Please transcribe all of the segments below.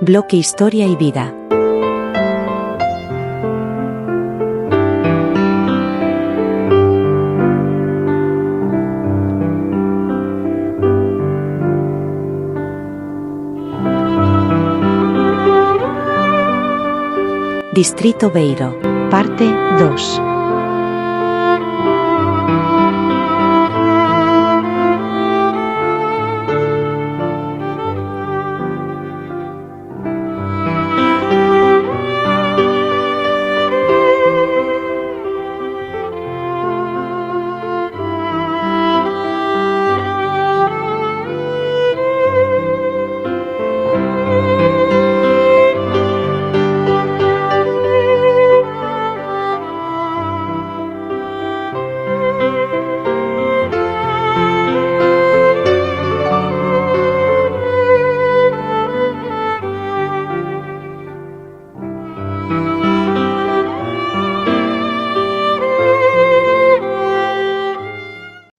Bloque Historia y Vida. Distrito Beiro. Parte 2.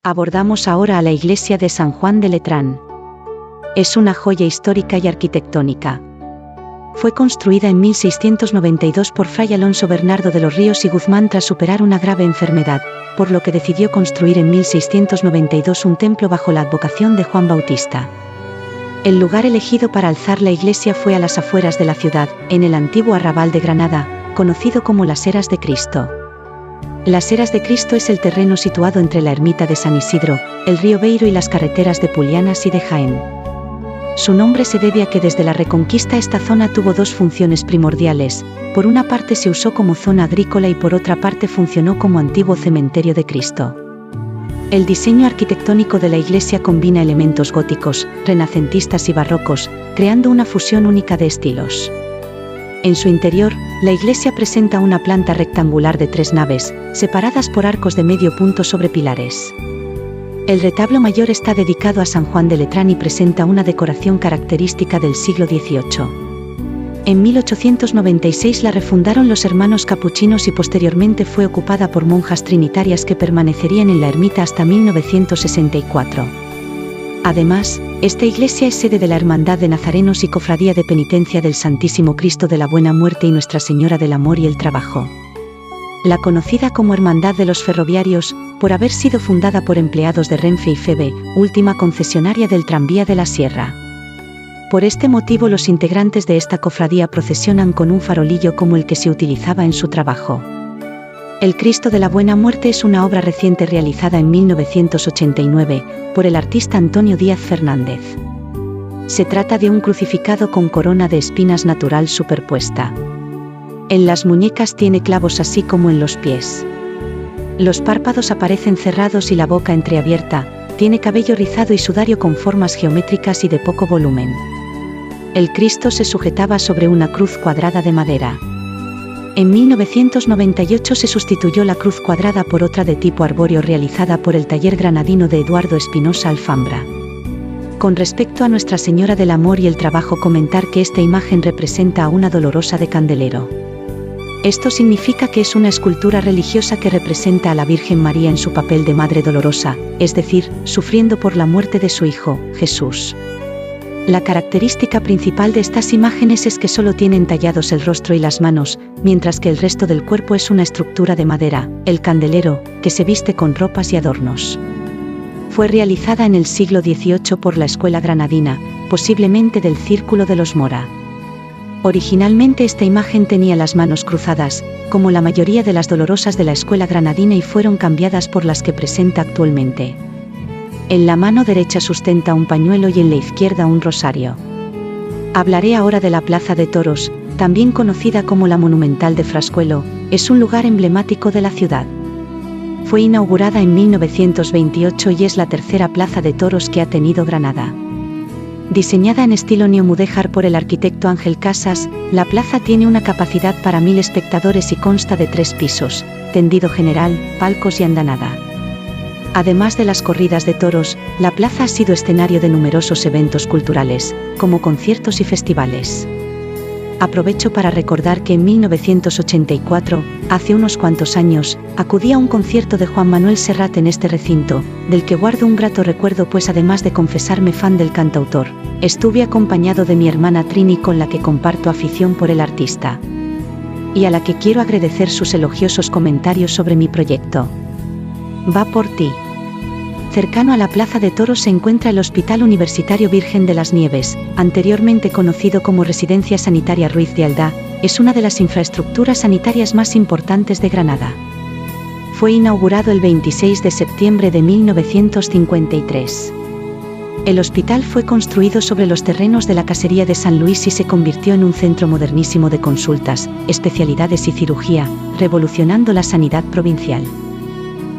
Abordamos ahora a la iglesia de San Juan de Letrán. Es una joya histórica y arquitectónica. Fue construida en 1692 por Fray Alonso Bernardo de los Ríos y Guzmán tras superar una grave enfermedad, por lo que decidió construir en 1692 un templo bajo la advocación de Juan Bautista. El lugar elegido para alzar la iglesia fue a las afueras de la ciudad, en el antiguo arrabal de Granada, conocido como las Eras de Cristo. Las Eras de Cristo es el terreno situado entre la ermita de San Isidro, el río Beiro y las carreteras de Pulianas y de Jaén. Su nombre se debe a que desde la Reconquista esta zona tuvo dos funciones primordiales: por una parte se usó como zona agrícola y por otra parte funcionó como antiguo cementerio de Cristo. El diseño arquitectónico de la iglesia combina elementos góticos, renacentistas y barrocos, creando una fusión única de estilos. En su interior, la iglesia presenta una planta rectangular de 3 naves, separadas por arcos de medio punto sobre pilares. El retablo mayor está dedicado a San Juan de Letrán y presenta una decoración característica del siglo XVIII. En 1896 la refundaron los hermanos capuchinos y posteriormente fue ocupada por monjas trinitarias que permanecerían en la ermita hasta 1964. Además, esta iglesia es sede de la Hermandad de Nazarenos y Cofradía de Penitencia del Santísimo Cristo de la Buena Muerte y Nuestra Señora del Amor y el Trabajo. La conocida como Hermandad de los Ferroviarios, por haber sido fundada por empleados de Renfe y Feve, última concesionaria del tranvía de la Sierra. Por este motivo los integrantes de esta cofradía procesionan con un farolillo como el que se utilizaba en su trabajo. El Cristo de la Buena Muerte es una obra reciente realizada en 1989, por el artista Antonio Díaz Fernández. Se trata de un crucificado con corona de espinas natural superpuesta. En las muñecas tiene clavos así como en los pies. Los párpados aparecen cerrados y la boca entreabierta, tiene cabello rizado y sudario con formas geométricas y de poco volumen. El Cristo se sujetaba sobre una cruz cuadrada de madera. En 1998 se sustituyó la cruz cuadrada por otra de tipo arbóreo realizada por el taller granadino de Eduardo Espinosa Alfambra. Con respecto a Nuestra Señora del Amor y el Trabajo, comentar que esta imagen representa a una dolorosa de candelero. Esto significa que es una escultura religiosa que representa a la Virgen María en su papel de Madre Dolorosa, es decir, sufriendo por la muerte de su Hijo, Jesús. La característica principal de estas imágenes es que solo tienen tallados el rostro y las manos, mientras que el resto del cuerpo es una estructura de madera, el candelero, que se viste con ropas y adornos. Fue realizada en el siglo XVIII por la escuela granadina, posiblemente del Círculo de los Mora. Originalmente esta imagen tenía las manos cruzadas, como la mayoría de las dolorosas de la escuela granadina, y fueron cambiadas por las que presenta actualmente. En la mano derecha sustenta un pañuelo y en la izquierda un rosario. Hablaré ahora de la Plaza de Toros, también conocida como la Monumental de Frascuelo, es un lugar emblemático de la ciudad. Fue inaugurada en 1928 y es la tercera plaza de toros que ha tenido Granada. Diseñada en estilo neomudéjar por el arquitecto Ángel Casas, la plaza tiene una capacidad para 1000 espectadores y consta de 3 pisos, tendido general, palcos y andanada. Además de las corridas de toros, la plaza ha sido escenario de numerosos eventos culturales, como conciertos y festivales. Aprovecho para recordar que en 1984, hace unos cuantos años, acudí a un concierto de Juan Manuel Serrat en este recinto, del que guardo un grato recuerdo pues además de confesarme fan del cantautor, estuve acompañado de mi hermana Trini con la que comparto afición por el artista. Y a la que quiero agradecer sus elogiosos comentarios sobre mi proyecto. Va por ti. Cercano a la Plaza de Toros se encuentra el Hospital Universitario Virgen de las Nieves, anteriormente conocido como Residencia Sanitaria Ruiz de Aldá, es una de las infraestructuras sanitarias más importantes de Granada. Fue inaugurado el 26 de septiembre de 1953. El hospital fue construido sobre los terrenos de la casería de San Luis y se convirtió en un centro modernísimo de consultas, especialidades y cirugía, revolucionando la sanidad provincial.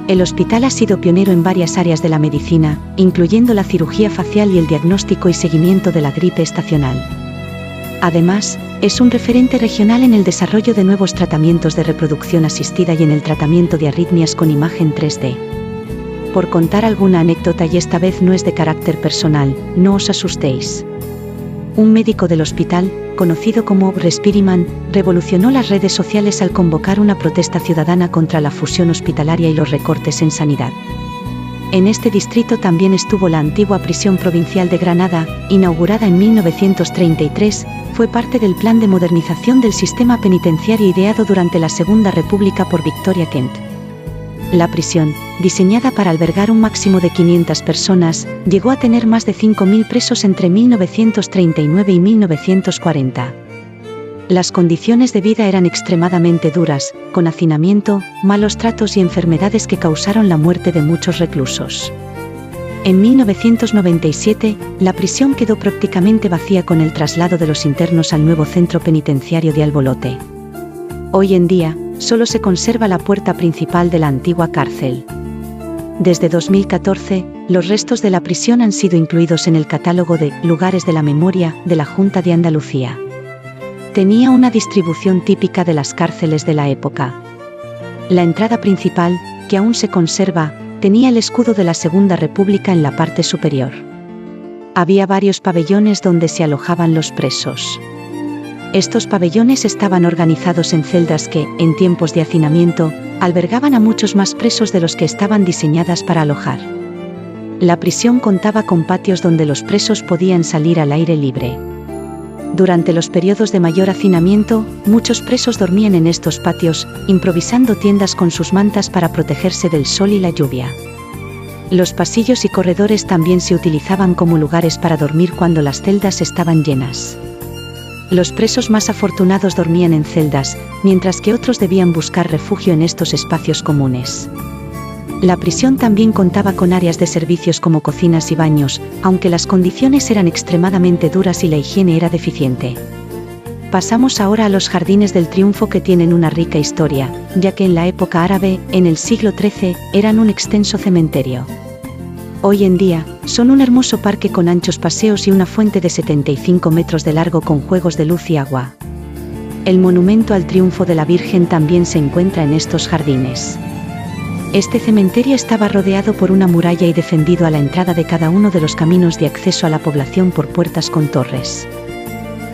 El hospital ha sido pionero en varias áreas de la medicina, incluyendo la cirugía facial y el diagnóstico y seguimiento de la gripe estacional. Además, es un referente regional en el desarrollo de nuevos tratamientos de reproducción asistida y en el tratamiento de arritmias con imagen 3D. Por contar alguna anécdota, y esta vez no es de carácter personal, no os asustéis. Un médico del hospital, conocido como Respiriman, revolucionó las redes sociales al convocar una protesta ciudadana contra la fusión hospitalaria y los recortes en sanidad. En este distrito también estuvo la antigua prisión provincial de Granada, inaugurada en 1933, fue parte del plan de modernización del sistema penitenciario ideado durante la Segunda República por Victoria Kent. La prisión, diseñada para albergar un máximo de 500 personas, llegó a tener más de 5.000 presos entre 1939 y 1940. Las condiciones de vida eran extremadamente duras, con hacinamiento, malos tratos y enfermedades que causaron la muerte de muchos reclusos. En 1997, la prisión quedó prácticamente vacía con el traslado de los internos al nuevo centro penitenciario de Albolote. Hoy en día, solo se conserva la puerta principal de la antigua cárcel. Desde 2014, los restos de la prisión han sido incluidos en el catálogo de Lugares de la Memoria de la Junta de Andalucía. Tenía una distribución típica de las cárceles de la época. La entrada principal, que aún se conserva, tenía el escudo de la Segunda República en la parte superior. Había varios pabellones donde se alojaban los presos. Estos pabellones estaban organizados en celdas que, en tiempos de hacinamiento, albergaban a muchos más presos de los que estaban diseñadas para alojar. La prisión contaba con patios donde los presos podían salir al aire libre. Durante los periodos de mayor hacinamiento, muchos presos dormían en estos patios, improvisando tiendas con sus mantas para protegerse del sol y la lluvia. Los pasillos y corredores también se utilizaban como lugares para dormir cuando las celdas estaban llenas. Los presos más afortunados dormían en celdas, mientras que otros debían buscar refugio en estos espacios comunes. La prisión también contaba con áreas de servicios como cocinas y baños, aunque las condiciones eran extremadamente duras y la higiene era deficiente. Pasamos ahora a los Jardines del Triunfo, que tienen una rica historia, ya que en la época árabe, en el siglo XIII, eran un extenso cementerio. Hoy en día, son un hermoso parque con anchos paseos y una fuente de 75 metros de largo con juegos de luz y agua. El monumento al triunfo de la Virgen también se encuentra en estos jardines. Este cementerio estaba rodeado por una muralla y defendido a la entrada de cada uno de los caminos de acceso a la población por puertas con torres.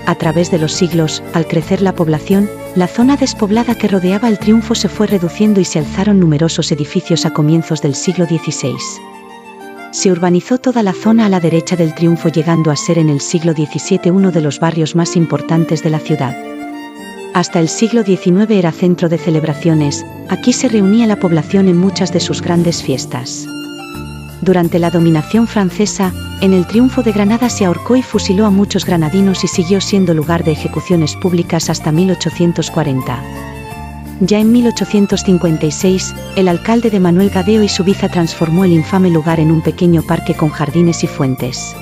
A través de los siglos, al crecer la población, la zona despoblada que rodeaba el triunfo se fue reduciendo y se alzaron numerosos edificios a comienzos del siglo XVI. Se urbanizó toda la zona a la derecha del triunfo, llegando a ser en el siglo XVII uno de los barrios más importantes de la ciudad. Hasta el siglo XIX era centro de celebraciones, aquí se reunía la población en muchas de sus grandes fiestas. Durante la dominación francesa, en el Triunfo de Granada se ahorcó y fusiló a muchos granadinos y siguió siendo lugar de ejecuciones públicas hasta 1840. Ya en 1856, el alcalde de Manuel Gadeo y Subiza transformó el infame lugar en un pequeño parque con jardines y fuentes.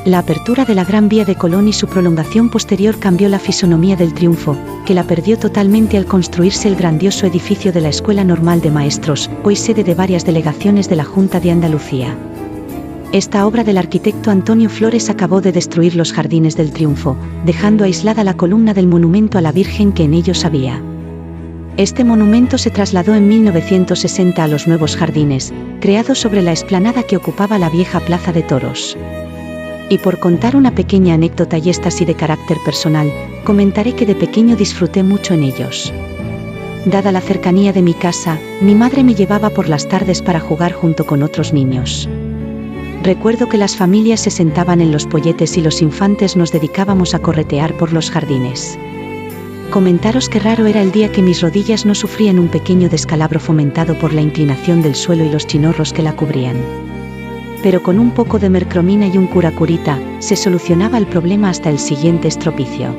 La apertura de la Gran Vía de Colón y su prolongación posterior cambió la fisonomía del Triunfo, que la perdió totalmente al construirse el grandioso edificio de la Escuela Normal de Maestros, hoy sede de varias delegaciones de la Junta de Andalucía. Esta obra del arquitecto Antonio Flores acabó de destruir los Jardines del Triunfo, dejando aislada la columna del monumento a la Virgen que en ellos había. Este monumento se trasladó en 1960 a los nuevos jardines, creados sobre la explanada que ocupaba la vieja Plaza de Toros. Y por contar una pequeña anécdota y esta sí de carácter personal, comentaré que de pequeño disfruté mucho en ellos. Dada la cercanía de mi casa, mi madre me llevaba por las tardes para jugar junto con otros niños. Recuerdo que las familias se sentaban en los polletes y los infantes nos dedicábamos a corretear por los jardines. Comentaros qué raro era el día que mis rodillas no sufrían un pequeño descalabro fomentado por la inclinación del suelo y los chinorros que la cubrían. Pero con un poco de mercromina y un curacurita, se solucionaba el problema hasta el siguiente estropicio.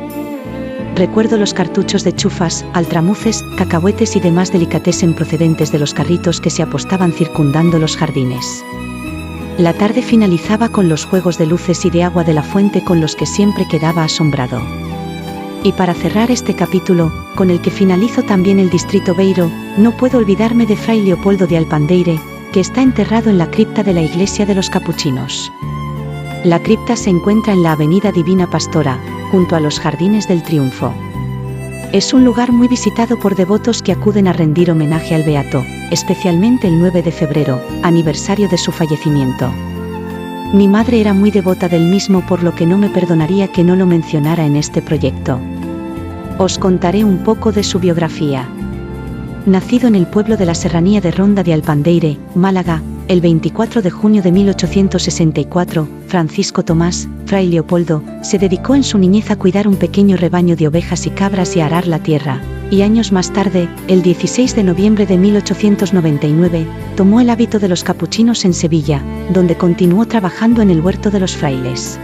Recuerdo los cartuchos de chufas, altramuces, cacahuetes y demás delicatessen procedentes de los carritos que se apostaban circundando los jardines. La tarde finalizaba con los juegos de luces y de agua de la fuente con los que siempre quedaba asombrado. Y para cerrar este capítulo, con el que finalizo también el distrito Beiro, no puedo olvidarme de Fray Leopoldo de Alpandeire, que está enterrado en la cripta de la iglesia de los Capuchinos. La cripta se encuentra en la Avenida Divina Pastora, junto a los Jardines del Triunfo. Es un lugar muy visitado por devotos que acuden a rendir homenaje al beato, especialmente el 9 de febrero, aniversario de su fallecimiento. Mi madre era muy devota del mismo, por lo que no me perdonaría que no lo mencionara en este proyecto. Os contaré un poco de su biografía. Nacido en el pueblo de la serranía de Ronda de Alpandeire, Málaga, el 24 de junio de 1864, Francisco Tomás, Fray Leopoldo, se dedicó en su niñez a cuidar un pequeño rebaño de ovejas y cabras y a arar la tierra, y años más tarde, el 16 de noviembre de 1899, tomó el hábito de los capuchinos en Sevilla, donde continuó trabajando en el huerto de los frailes.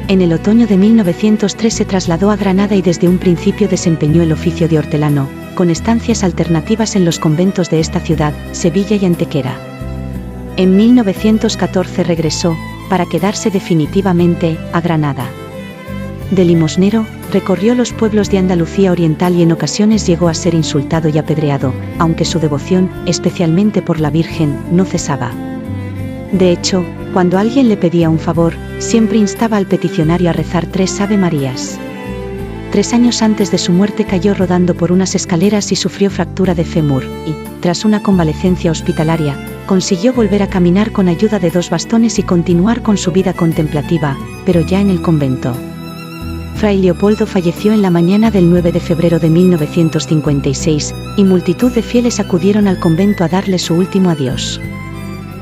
En el otoño de 1903 se trasladó a Granada y desde un principio desempeñó el oficio de hortelano, con estancias alternativas en los conventos de esta ciudad, Sevilla y Antequera. En 1914 regresó, para quedarse definitivamente, a Granada. De limosnero, recorrió los pueblos de Andalucía Oriental y en ocasiones llegó a ser insultado y apedreado, aunque su devoción, especialmente por la Virgen, no cesaba. De hecho, cuando alguien le pedía un favor, siempre instaba al peticionario a rezar 3 Ave Marías. 3 años antes de su muerte cayó rodando por unas escaleras y sufrió fractura de fémur, y, tras una convalecencia hospitalaria, consiguió volver a caminar con ayuda de 2 bastones y continuar con su vida contemplativa, pero ya en el convento. Fray Leopoldo falleció en la mañana del 9 de febrero de 1956, y multitud de fieles acudieron al convento a darle su último adiós.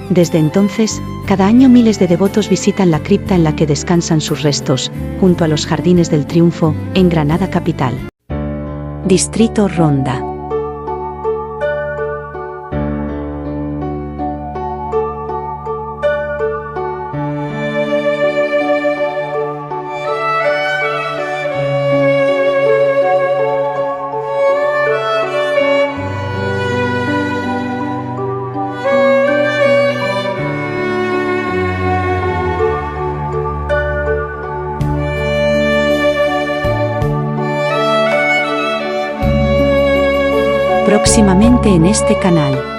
Desde entonces, cada año miles de devotos visitan la cripta en la que descansan sus restos, junto a los Jardines del Triunfo, en Granada capital. Distrito Ronda. Próximamente en este canal.